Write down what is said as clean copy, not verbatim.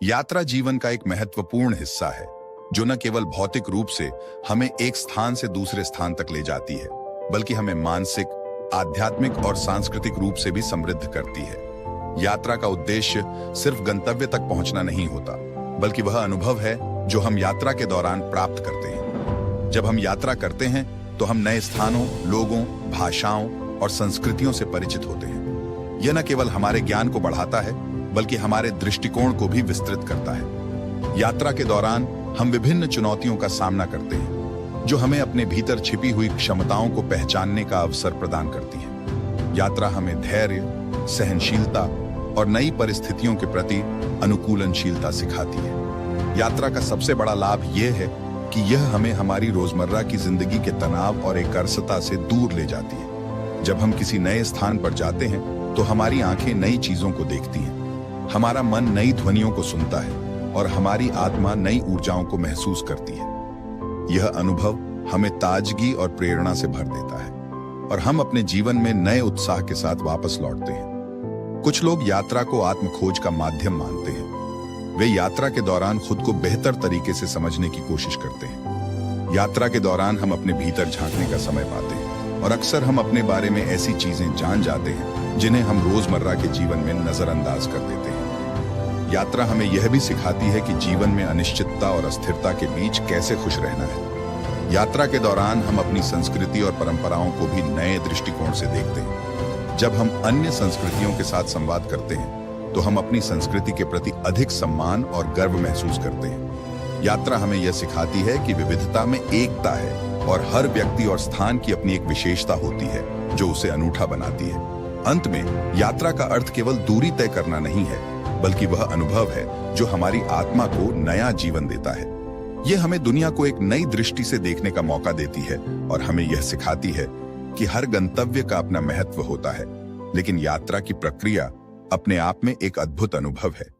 यात्रा जीवन का एक महत्वपूर्ण हिस्सा है जो न केवल भौतिक रूप से हमें एक स्थान से दूसरे स्थान तक ले जाती है, बल्कि हमें मानसिक, आध्यात्मिक और सांस्कृतिक रूप से भी समृद्ध करती है। यात्रा का उद्देश्य सिर्फ गंतव्य तक पहुंचना नहीं होता, बल्कि वह अनुभव है जो हम यात्रा के दौरान प्राप्त करते हैं। जब हम यात्रा करते हैं तो हम नए स्थानों, लोगों, भाषाओं और संस्कृतियों से परिचित होते हैं। यह न केवल हमारे ज्ञान को बढ़ाता है, बल्कि हमारे दृष्टिकोण को भी विस्तृत करता है। यात्रा के दौरान हम विभिन्न चुनौतियों का सामना करते हैं, जो हमें अपने भीतर छिपी हुई क्षमताओं को पहचानने का अवसर प्रदान करती है। यात्रा हमें धैर्य, सहनशीलता और नई परिस्थितियों के प्रति अनुकूलनशीलता सिखाती है। यात्रा का सबसे बड़ा लाभ यह है कि यह हमें हमारी रोजमर्रा की जिंदगी के तनाव और एकरसता से दूर ले जाती है। जब हम किसी नए स्थान पर जाते हैं तो हमारी आंखें नई चीजों को देखती हैं, हमारा मन नई ध्वनियों को सुनता है और हमारी आत्मा नई ऊर्जाओं को महसूस करती है। यह अनुभव हमें ताजगी और प्रेरणा से भर देता है और हम अपने जीवन में नए उत्साह के साथ वापस लौटते हैं। कुछ लोग यात्रा को आत्मखोज का माध्यम मानते हैं। वे यात्रा के दौरान खुद को बेहतर तरीके से समझने की कोशिश करते हैं। यात्रा के दौरान हम अपने भीतर झांकने का समय पाते हैं और अक्सर हम अपने बारे में ऐसी चीजें जान जाते हैं जिन्हें हम रोजमर्रा के जीवन में नजरअंदाज कर देते हैं। यात्रा हमें यह भी सिखाती है कि जीवन में अनिश्चितता और अस्थिरता के बीच कैसे खुश रहना है। यात्रा के दौरान हम अपनी संस्कृति और परंपराओं को भी नए दृष्टिकोण से देखते हैं। जब हम अन्य संस्कृतियों के साथ संवाद करते हैं तो हम अपनी संस्कृति के प्रति अधिक सम्मान और गर्व महसूस करते हैं। यात्रा हमें यह सिखाती है कि विविधता में एकता है और हर व्यक्ति और स्थान की अपनी एक विशेषता होती है जो उसे अनूठा बनाती है। अंत में यात्रा का अर्थ केवल दूरी तय करना नहीं है, बल्कि वह अनुभव है जो हमारी आत्मा को नया जीवन देता है। यह हमें दुनिया को एक नई दृष्टि से देखने का मौका देती है और हमें यह सिखाती है कि हर गंतव्य का अपना महत्व होता है, लेकिन यात्रा की प्रक्रिया अपने आप में एक अद्भुत अनुभव है।